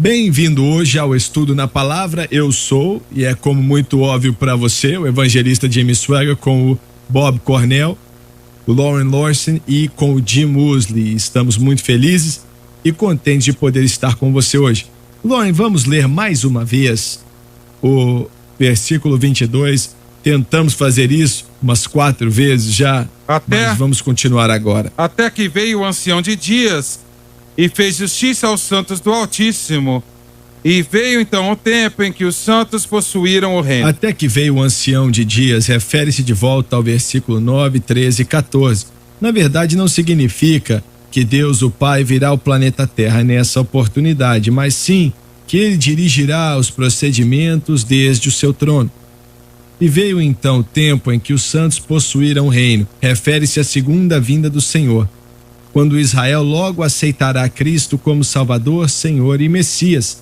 Bem-vindo hoje ao Estudo na Palavra. Eu sou, e é como muito óbvio para você, o evangelista Jimmy Swaggart com o Bob Cornell, o Lauren Lawson e com o Jim Woosley. Estamos muito felizes e contentes de poder estar com você hoje. Lauren, vamos ler mais uma vez o versículo 22. Tentamos fazer isso umas 4 vezes já, mas vamos continuar agora. Até que veio o ancião de dias e fez justiça aos santos do Altíssimo. E veio então o tempo em que os santos possuíram o reino. Até que veio o ancião de dias refere-se de volta ao versículo 9, 13 e 14. Na verdade, não significa que Deus, o Pai, virá ao planeta Terra nessa oportunidade, mas sim que ele dirigirá os procedimentos desde o seu trono. E veio então o tempo em que os santos possuíram o reino. Refere-se à segunda vinda do Senhor, quando Israel logo aceitará Cristo como Salvador, Senhor e Messias.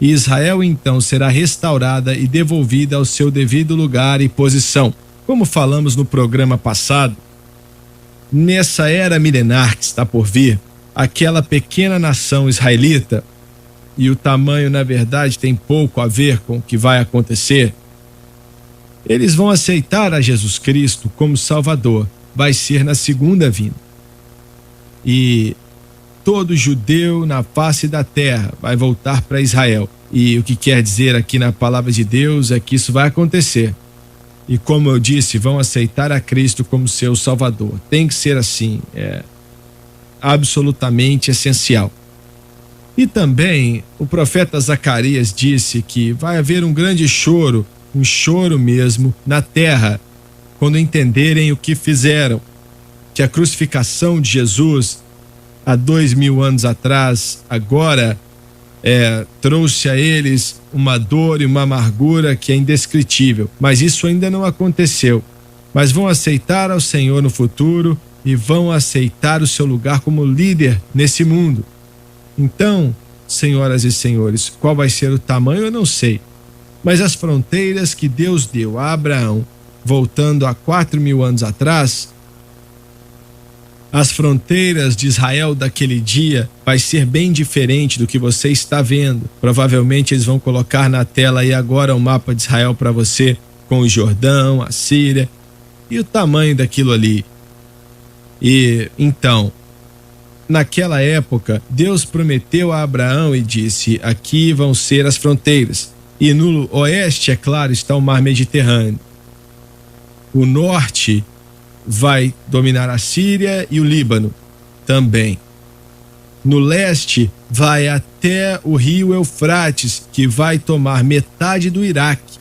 E Israel então será restaurada e devolvida ao seu devido lugar e posição. Como falamos no programa passado, nessa era milenar que está por vir, aquela pequena nação israelita, e o tamanho na verdade tem pouco a ver com o que vai acontecer, eles vão aceitar a Jesus Cristo como Salvador. Vai ser na segunda vinda. E todo judeu na face da terra vai voltar para Israel. E o que quer dizer aqui na palavra de Deus é que isso vai acontecer. E como eu disse, vão aceitar a Cristo como seu Salvador. Tem que ser assim, é absolutamente essencial. E também o profeta Zacarias disse que vai haver um grande choro, um choro mesmo na terra, quando entenderem o que fizeram, que a crucificação de Jesus há 2000 anos atrás, agora trouxe a eles uma dor e uma amargura que é indescritível, mas isso ainda não aconteceu. Mas vão aceitar ao Senhor no futuro e vão aceitar o seu lugar como líder nesse mundo. Então, senhoras e senhores, qual vai ser o tamanho eu não sei, mas as fronteiras que Deus deu a Abraão, voltando a 4000 anos atrás, as fronteiras de Israel daquele dia vai ser bem diferente do que você está vendo. Provavelmente eles vão colocar na tela aí agora o mapa de Israel para você, com o Jordão, a Síria e o tamanho daquilo ali. E então, naquela época, Deus prometeu a Abraão e disse: aqui vão ser as fronteiras. E no oeste, é claro, está o mar Mediterrâneo. O norte vai dominar a Síria e o Líbano também. No leste, vai até o rio Eufrates, que vai tomar metade do Iraque.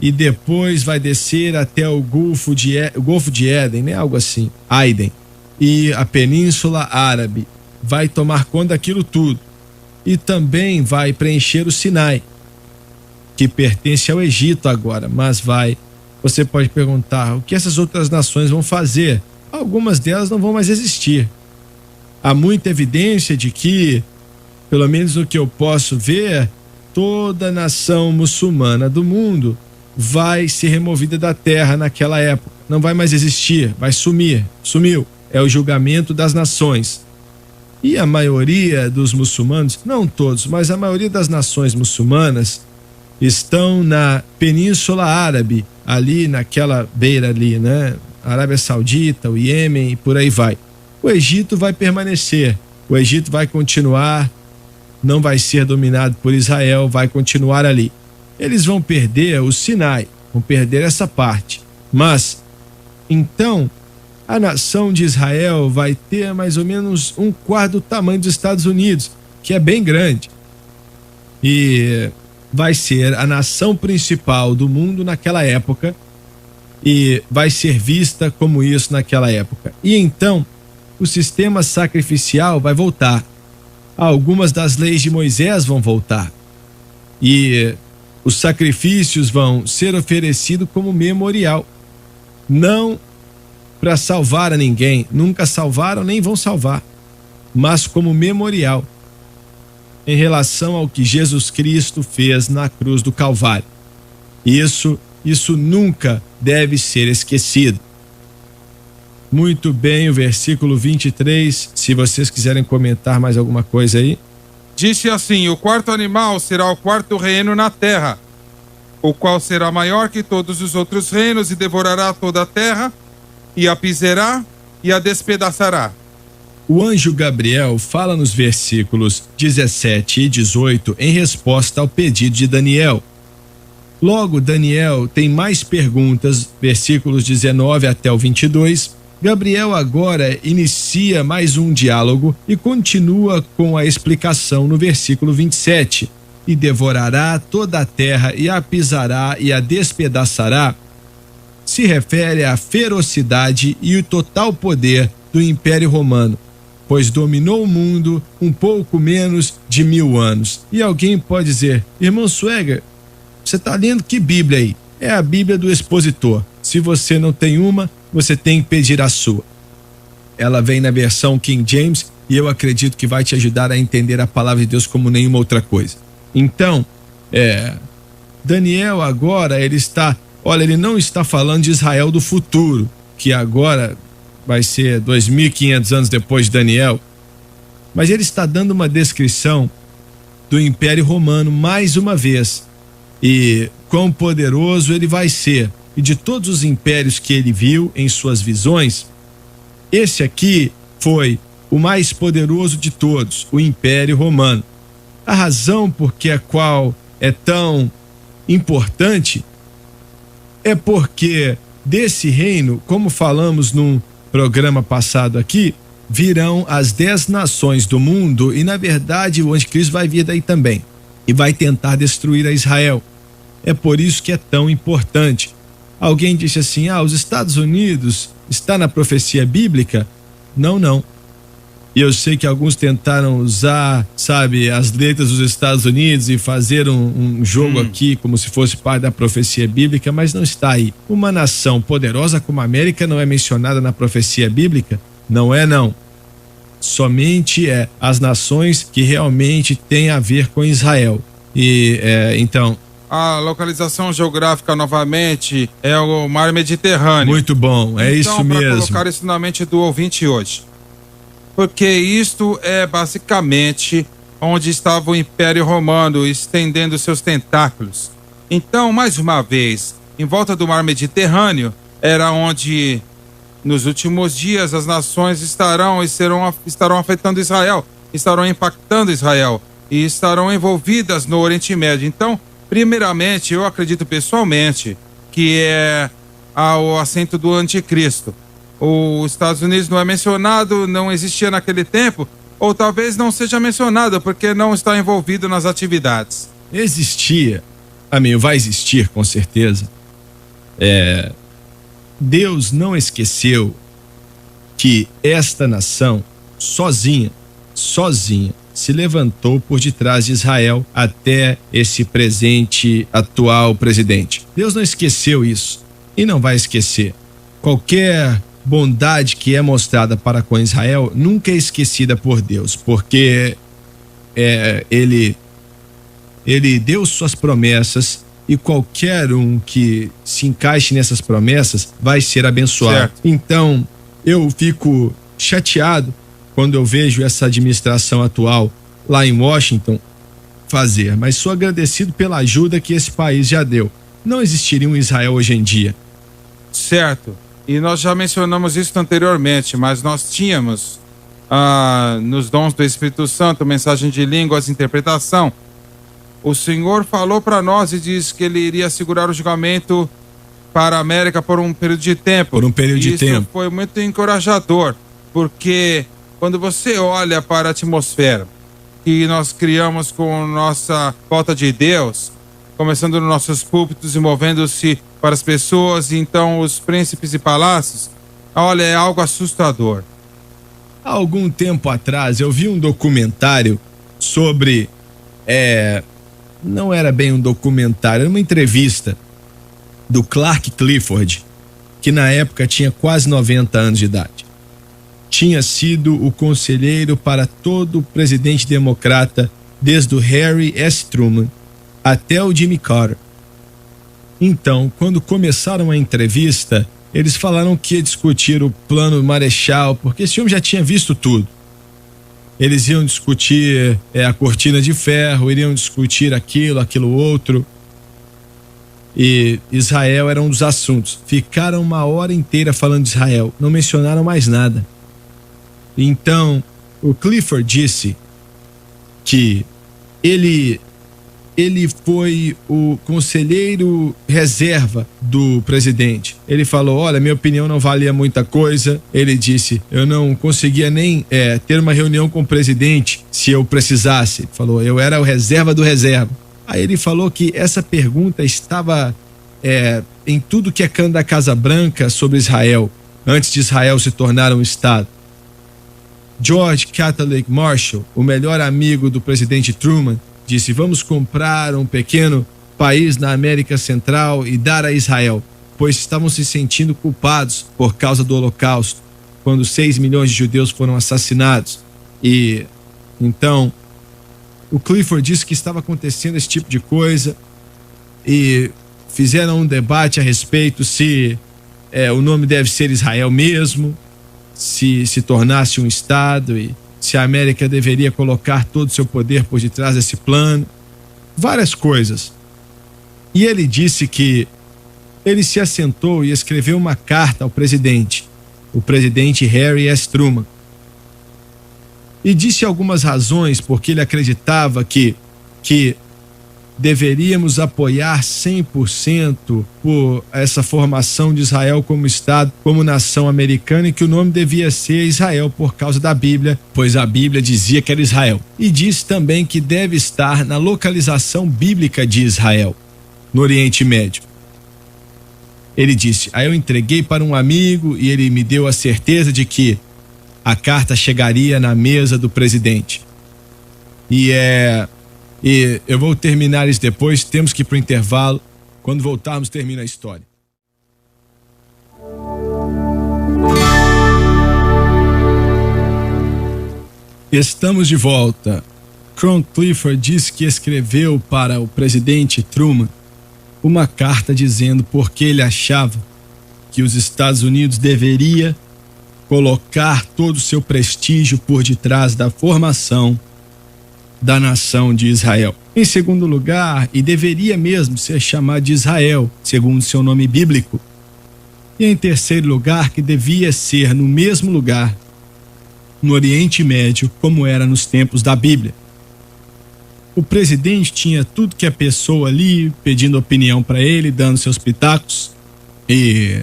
E depois vai descer até o Golfo de Éden, né? Algo assim, Aden. E a Península Árabe vai tomar conta daquilo tudo. E também vai preencher o Sinai, que pertence ao Egito agora, mas vai. Você pode perguntar, o que essas outras nações vão fazer? Algumas delas não vão mais existir. Há muita evidência de que, pelo menos no que eu posso ver, toda nação muçulmana do mundo vai ser removida da terra naquela época. Não vai mais existir, vai sumir. Sumiu. É o julgamento das nações. E a maioria dos muçulmanos, não todos, mas a maioria das nações muçulmanas estão na Península Árabe, ali naquela beira ali, né? Arábia Saudita, o Iêmen e por aí vai. O Egito vai permanecer, o Egito vai continuar, não vai ser dominado por Israel, vai continuar ali. Eles vão perder o Sinai, vão perder essa parte. Mas, então, a nação de Israel vai ter mais ou menos 1/4 do tamanho dos Estados Unidos, que é bem grande. E vai ser a nação principal do mundo naquela época e vai ser vista como isso naquela época. E então, o sistema sacrificial vai voltar. Algumas das leis de Moisés vão voltar. E os sacrifícios vão ser oferecidos como memorial. Não para salvar a ninguém, nunca salvaram nem vão salvar, mas como memorial em relação ao que Jesus Cristo fez na cruz do Calvário. Isso nunca deve ser esquecido. Muito bem, o versículo 23, se vocês quiserem comentar mais alguma coisa aí. Disse assim: o quarto animal será o quarto reino na terra, o qual será maior que todos os outros reinos e devorará toda a terra e a pisará e a despedaçará. O anjo Gabriel fala nos versículos 17 e 18 em resposta ao pedido de Daniel. Logo, Daniel tem mais perguntas, versículos 19 até o 22. Gabriel agora inicia mais um diálogo e continua com a explicação no versículo 27. E devorará toda a terra e a pisará e a despedaçará. Se refere à ferocidade e o total poder do Império Romano, pois dominou o mundo um pouco menos de 1000 anos. E alguém pode dizer: irmão Suega, você está lendo que Bíblia aí? É a Bíblia do expositor. Se você não tem uma, você tem que pedir a sua. Ela vem na versão King James e eu acredito que vai te ajudar a entender a palavra de Deus como nenhuma outra coisa. Então, Daniel agora ele não está falando de Israel do futuro, que agora vai ser 2500 anos depois de Daniel, mas ele está dando uma descrição do Império Romano mais uma vez e quão poderoso ele vai ser. E de todos os impérios que ele viu em suas visões, esse aqui foi o mais poderoso de todos, o Império Romano. A razão por que a qual é tão importante é porque desse reino, como falamos num programa passado aqui, virão as 10 nações do mundo e na verdade o anticristo vai vir daí também e vai tentar destruir a Israel. É por isso que é tão importante. Alguém disse assim: os Estados Unidos está na profecia bíblica? Não. E eu sei que alguns tentaram usar, as letras dos Estados Unidos e fazer um jogo aqui como se fosse parte da profecia bíblica, mas não está aí. Uma nação poderosa como a América não é mencionada na profecia bíblica? Não é, não. Somente as nações que realmente têm a ver com Israel. E então... A localização geográfica novamente é o Mar Mediterrâneo. Muito bom, isso mesmo. Para colocar isso na mente do ouvinte hoje. Porque isto é basicamente onde estava o Império Romano estendendo seus tentáculos. Então, mais uma vez, em volta do Mar Mediterrâneo, era onde nos últimos dias as nações estarão afetando Israel, estarão impactando Israel e estarão envolvidas no Oriente Médio. Então, primeiramente, eu acredito pessoalmente que é o assento do anticristo. Os Estados Unidos não é mencionado, não existia naquele tempo, ou talvez não seja mencionado porque não está envolvido nas atividades. Existia, vai existir com certeza. Deus não esqueceu que esta nação sozinha se levantou por detrás de Israel até esse presente atual presidente. Deus não esqueceu isso e não vai esquecer. Qualquer bondade que é mostrada para com Israel nunca é esquecida por Deus, porque ele deu suas promessas e qualquer um que se encaixe nessas promessas vai ser abençoado. Certo. Então, eu fico chateado quando eu vejo essa administração atual lá em Washington fazer, mas sou agradecido pela ajuda que esse país já deu. Não existiria um Israel hoje em dia. Certo. E nós já mencionamos isso anteriormente, mas nós tínhamos nos dons do Espírito Santo, mensagem de línguas, interpretação. O Senhor falou para nós e disse que ele iria segurar o julgamento para a América por um período de tempo. Isso foi muito encorajador, porque quando você olha para a atmosfera que nós criamos com nossa falta de Deus, começando nos nossos púlpitos e movendo-se para as pessoas, e então os príncipes e palácios, olha, é algo assustador. Há algum tempo atrás eu vi um documentário sobre, não era bem um documentário, era uma entrevista do Clark Clifford, que na época tinha quase 90 anos de idade. Tinha sido o conselheiro para todo o presidente democrata, desde o Harry S. Truman até o Jimmy Carter. Então, quando começaram a entrevista, eles falaram que ia discutir o plano Marechal, porque esse homem já tinha visto tudo. eles iam discutir a cortina de ferro, iriam discutir aquilo outro. E Israel era um dos assuntos. Ficaram uma hora inteira falando de Israel, não mencionaram mais nada. Então, o Clifford disse que ele foi o conselheiro reserva do presidente. Ele falou, olha, minha opinião não valia muita coisa. Ele disse, eu não conseguia nem ter uma reunião com o presidente se eu precisasse. Ele falou, eu era o reserva do reserva. Aí ele falou que essa pergunta estava em tudo que é canto da Casa Branca sobre Israel, antes de Israel se tornar um estado. George Catholic Marshall, o melhor amigo do presidente Truman, disse, vamos comprar um pequeno país na América Central e dar a Israel, pois estavam se sentindo culpados por causa do Holocausto, quando 6 milhões de judeus foram assassinados. E então o Clifford disse que estava acontecendo esse tipo de coisa e fizeram um debate a respeito se o nome deve ser Israel mesmo, se tornasse um estado e se a América deveria colocar todo o seu poder por detrás desse plano, várias coisas. E ele disse que ele se assentou e escreveu uma carta ao presidente, o presidente Harry S. Truman, e disse algumas razões porque ele acreditava que deveríamos apoiar 100% por essa formação de Israel como Estado, como nação americana, e que o nome devia ser Israel por causa da Bíblia, pois a Bíblia dizia que era Israel. E disse também que deve estar na localização bíblica de Israel, no Oriente Médio. Ele disse, aí eu entreguei para um amigo e ele me deu a certeza de que a carta chegaria na mesa do presidente. E eu vou terminar isso depois, temos que ir para o intervalo. Quando voltarmos, termina a história. Estamos de volta. Cron Clifford disse que escreveu para o presidente Truman uma carta dizendo por que ele achava que os Estados Unidos deveria colocar todo o seu prestígio por detrás da formação da nação de Israel. Em segundo lugar, e deveria mesmo ser chamado de Israel, segundo seu nome bíblico. E em terceiro lugar, que devia ser no mesmo lugar, no Oriente Médio, como era nos tempos da Bíblia. O presidente tinha tudo que a pessoa ali, pedindo opinião para ele, dando seus pitacos. E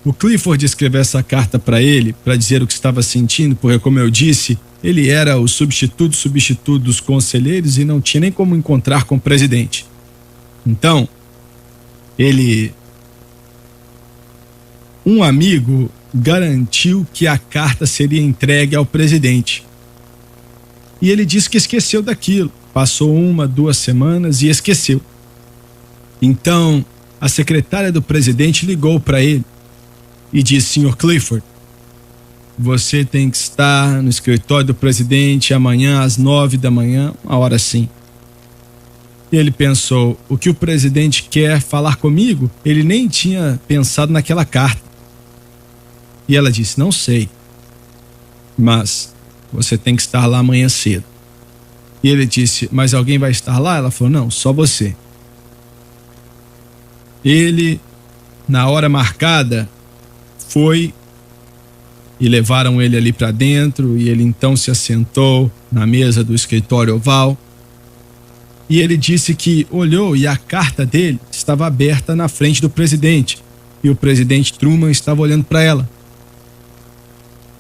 o Clifford escreveu essa carta para ele, para dizer o que estava sentindo, porque, como eu disse, ele era o substituto dos conselheiros e não tinha nem como encontrar com o presidente. Então, um amigo garantiu que a carta seria entregue ao presidente. E ele disse que esqueceu daquilo. Passou 1, 2 semanas e esqueceu. Então, a secretária do presidente ligou para ele e disse, Sr. Clifford, você tem que estar no escritório do presidente amanhã às 9 da manhã, uma hora assim. E ele pensou, o que o presidente quer falar comigo? Ele nem tinha pensado naquela carta. E ela disse, não sei, mas você tem que estar lá amanhã cedo. E ele disse, mas alguém vai estar lá? Ela falou, não, só você. Ele, na hora marcada, foi e levaram ele ali para dentro e ele então se assentou na mesa do escritório oval e ele disse que olhou e a carta dele estava aberta na frente do presidente e o presidente Truman estava olhando para ela.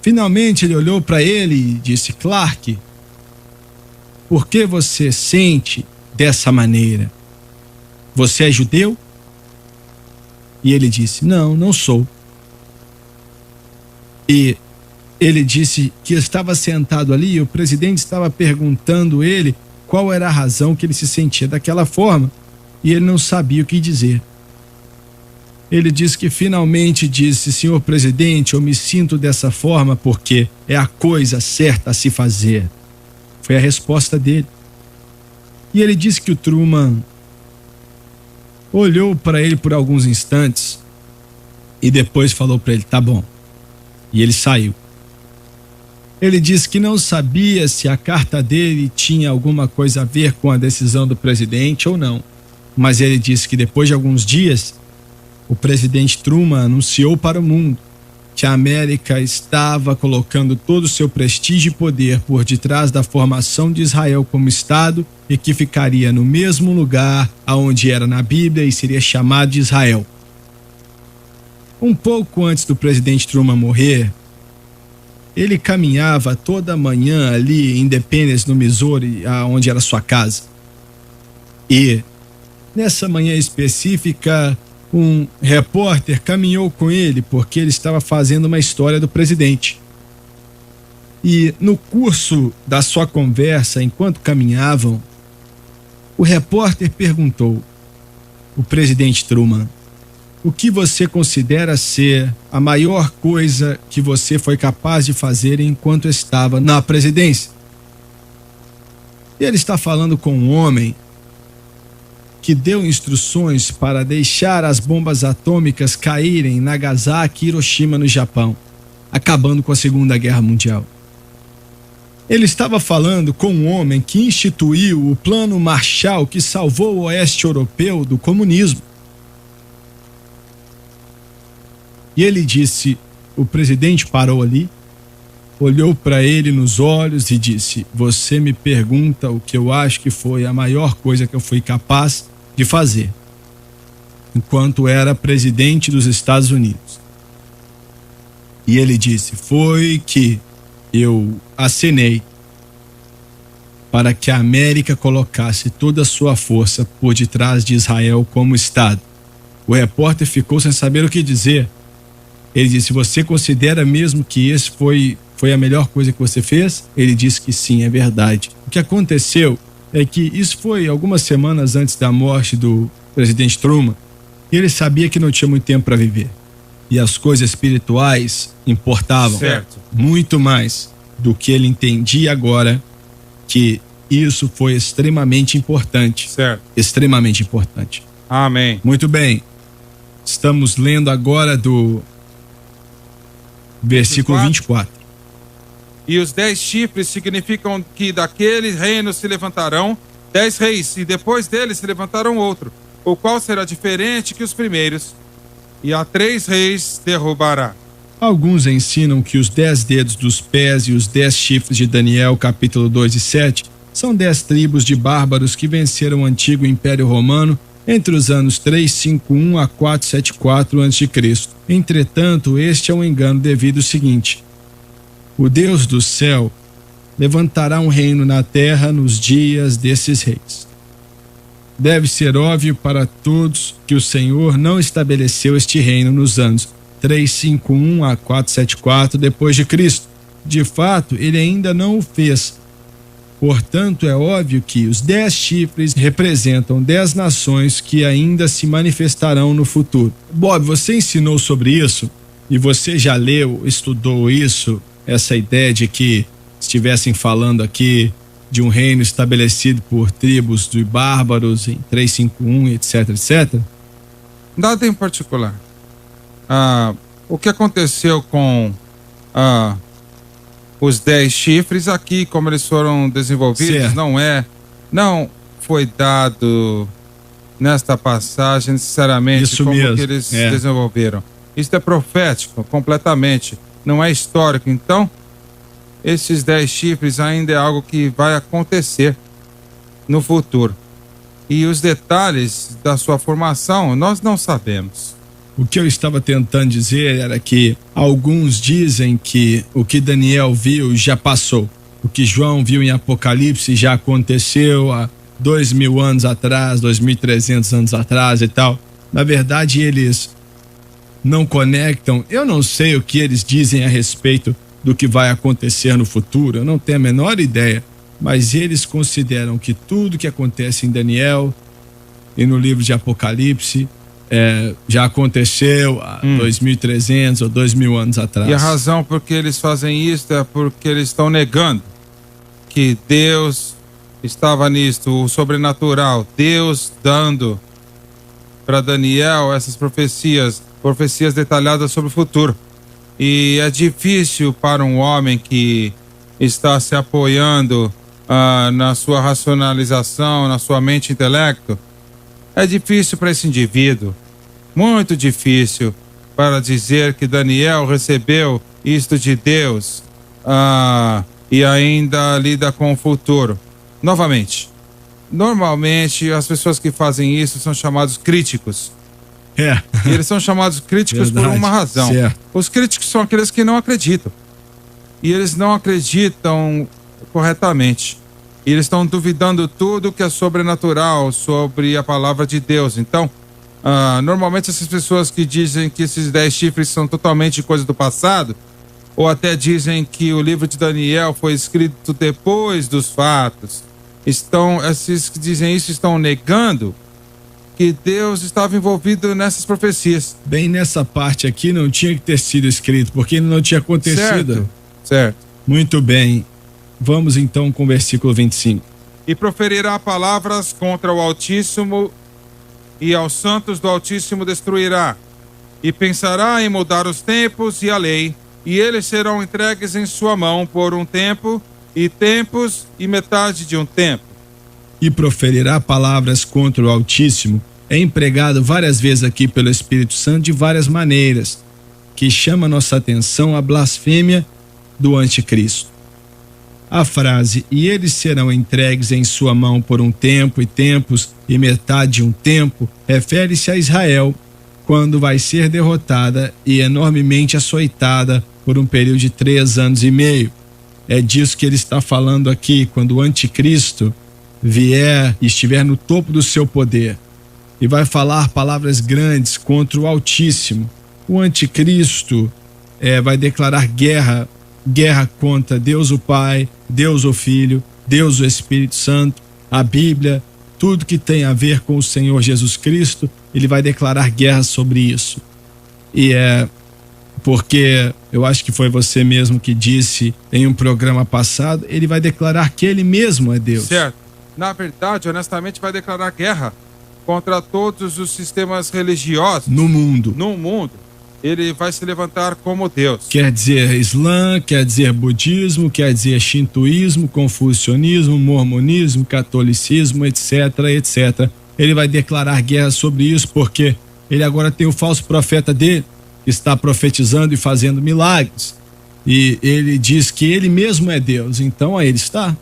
Finalmente ele olhou para ele e disse, Clark, por que você sente dessa maneira? Você é judeu? E ele disse, não, não sou. E ele disse que estava sentado ali e o presidente estava perguntando ele qual era a razão que ele se sentia daquela forma e ele não sabia o que dizer. Ele disse que finalmente disse, senhor presidente, eu me sinto dessa forma porque é a coisa certa a se fazer. Foi a resposta dele. E ele disse que o Truman olhou para ele por alguns instantes e depois falou para ele, tá bom. E ele saiu. Ele disse que não sabia se a carta dele tinha alguma coisa a ver com a decisão do presidente ou não. Mas ele disse que depois de alguns dias, o presidente Truman anunciou para o mundo que a América estava colocando todo o seu prestígio e poder por detrás da formação de Israel como Estado e que ficaria no mesmo lugar aonde era na Bíblia e seria chamado de Israel. Um pouco antes do presidente Truman morrer, ele caminhava toda manhã ali em Independence, no Missouri, onde era sua casa. E nessa manhã específica, um repórter caminhou com ele porque ele estava fazendo uma história do presidente. E no curso da sua conversa, enquanto caminhavam, o repórter perguntou: o presidente Truman, o que você considera ser a maior coisa que você foi capaz de fazer enquanto estava na presidência? E ele está falando com um homem que deu instruções para deixar as bombas atômicas caírem em Nagasaki e Hiroshima, no Japão, acabando com a Segunda Guerra Mundial. Ele estava falando com um homem que instituiu o Plano Marshall, que salvou o Oeste Europeu do comunismo. E ele disse, o presidente parou ali, olhou para ele nos olhos e disse: você me pergunta o que eu acho que foi a maior coisa que eu fui capaz de fazer enquanto era presidente dos Estados Unidos. E ele disse: foi que eu acenei para que a América colocasse toda a sua força por detrás de Israel como Estado. O repórter ficou sem saber o que dizer. Ele disse: você considera mesmo que esse foi a melhor coisa que você fez? Ele disse que sim, é verdade. O que aconteceu é que isso foi algumas semanas antes da morte do presidente Truman, e ele sabia que não tinha muito tempo para viver. E as coisas espirituais importavam muito mais do que ele entendia agora, que isso foi extremamente importante. Extremamente importante. Amém. Muito bem. Estamos lendo agora do versículo 24. E os 10 chifres significam que daquele reino se levantarão 10 reis, e depois deles se levantarão outro, o qual será diferente que os primeiros, e a 3 reis derrubará. Alguns ensinam que os 10 dedos dos pés e os 10 chifres de Daniel, capítulo 2 e 7, são 10 tribos de bárbaros que venceram o antigo Império Romano entre os anos 351 a 474 a.C. Entretanto, este é um engano devido ao seguinte: o Deus do céu levantará um reino na terra nos dias desses reis. Deve ser óbvio para todos que o Senhor não estabeleceu este reino nos anos 351 a 474 depois de Cristo. De fato, ele ainda não o fez. Portanto, é óbvio que os 10 chifres representam 10 nações que ainda se manifestarão no futuro. Bob, você ensinou sobre isso? E você já leu, estudou isso? Essa ideia de que estivessem falando aqui de um reino estabelecido por tribos de bárbaros em 351, etc, etc? Nada em particular. O que aconteceu com os 10 chifres aqui, como eles foram desenvolvidos, não foi dado nesta passagem necessariamente isso como mesmo. Que eles desenvolveram. Isso é profético, completamente, não é histórico. Então, esses 10 chifres ainda é algo que vai acontecer no futuro. E os detalhes da sua formação, nós não sabemos. O que eu estava tentando dizer era que alguns dizem que o que Daniel viu já passou. O que João viu em Apocalipse já aconteceu há 2.000 anos atrás, 2.300 anos atrás e tal. Na verdade, eles não conectam. Eu não sei o que eles dizem a respeito do que vai acontecer no futuro. Eu não tenho a menor ideia. Mas eles consideram que tudo que acontece em Daniel e no livro de Apocalipse já aconteceu há 2.300 ou 2.000 anos atrás. E a razão por que eles fazem isso é porque eles estão negando que Deus estava nisto, o sobrenatural, Deus dando para Daniel essas profecias detalhadas sobre o futuro. E é difícil para um homem que está se apoiando na sua racionalização, na sua mente e intelecto, é difícil para esse indivíduo, muito difícil, para dizer que Daniel recebeu isto de Deus e ainda lida com o futuro. Novamente, normalmente as pessoas que fazem isso são chamados críticos. E eles são chamados críticos por uma razão. Certo. Os críticos são aqueles que não acreditam. E eles não acreditam corretamente. E eles estão duvidando tudo que é sobrenatural sobre a palavra de Deus. Então, normalmente essas pessoas que dizem que esses 10 chifres são totalmente coisa do passado, ou até dizem que o livro de Daniel foi escrito depois dos fatos, esses que dizem isso estão negando que Deus estava envolvido nessas profecias. Bem, nessa parte aqui não tinha que ter sido escrito, porque não tinha acontecido. Certo. Muito bem. Vamos então com o versículo 25. E proferirá palavras contra o Altíssimo, e aos santos do Altíssimo destruirá. E pensará em mudar os tempos e a lei, e eles serão entregues em sua mão por um tempo, e tempos e metade de um tempo. E proferirá palavras contra o Altíssimo é empregado várias vezes aqui pelo Espírito Santo de várias maneiras, que chama nossa atenção a blasfêmia do anticristo. A frase, e eles serão entregues em sua mão por um tempo e tempos e metade de um tempo, refere-se a Israel, quando vai ser derrotada e enormemente açoitada por um período de 3 anos e meio. É disso que ele está falando aqui, quando o anticristo vier e estiver no topo do seu poder e vai falar palavras grandes contra o Altíssimo. O anticristo vai declarar guerra contra Deus o Pai, Deus o Filho, Deus o Espírito Santo, a Bíblia, tudo que tem a ver com o Senhor Jesus Cristo, ele vai declarar guerra sobre isso. E porque eu acho que foi você mesmo que disse em um programa passado, ele vai declarar que ele mesmo é Deus. Certo. Na verdade, honestamente, vai declarar guerra contra todos os sistemas religiosos no mundo. Ele vai se levantar como Deus. Quer dizer Islã, quer dizer budismo, quer dizer shintoísmo, confucionismo, mormonismo, catolicismo, etc, etc. Ele vai declarar guerra sobre isso porque ele agora tem o falso profeta dele, que está profetizando e fazendo milagres. E ele diz que ele mesmo é Deus, então aí ele está.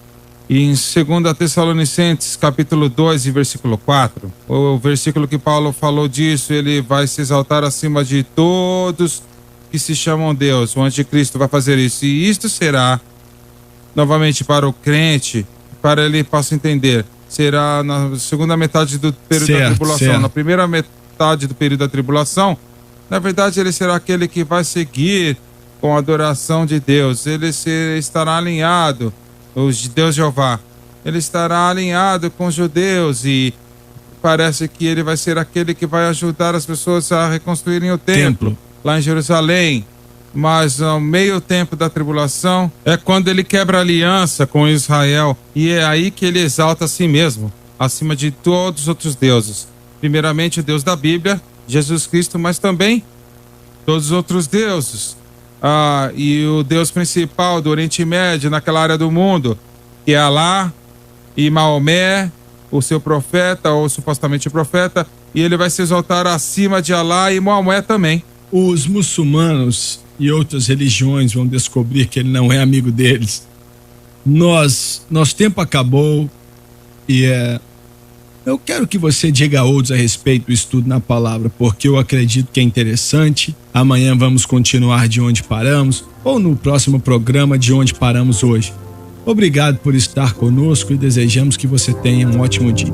E em 2 Tessalonicenses, capítulo 2 e versículo 4, o versículo que Paulo falou disso, ele vai se exaltar acima de todos que se chamam Deus. O anticristo vai fazer isso. E isto será, novamente, para o crente, para ele possa entender, será na segunda metade do período da tribulação. Certo. Na primeira metade do período da tribulação, na verdade, ele será aquele que vai seguir com a adoração de Deus. Ele estará alinhado, os Deus Jeová, ele estará alinhado com os judeus e parece que ele vai ser aquele que vai ajudar as pessoas a reconstruírem o templo lá em Jerusalém. Mas ao meio tempo da tribulação é quando ele quebra a aliança com Israel e é aí que ele exalta a si mesmo, acima de todos os outros deuses. Primeiramente o Deus da Bíblia, Jesus Cristo, mas também todos os outros deuses. E o Deus principal do Oriente Médio, naquela área do mundo, que é Alá, e Maomé, o seu profeta, ou supostamente profeta, e ele vai se exaltar acima de Alá e Maomé também. Os muçulmanos e outras religiões vão descobrir que ele não é amigo deles. Nosso tempo acabou e eu quero que você diga a outros a respeito do estudo na palavra, porque eu acredito que é interessante. Amanhã vamos continuar de onde paramos, ou no próximo programa de onde paramos hoje. Obrigado por estar conosco e desejamos que você tenha um ótimo dia.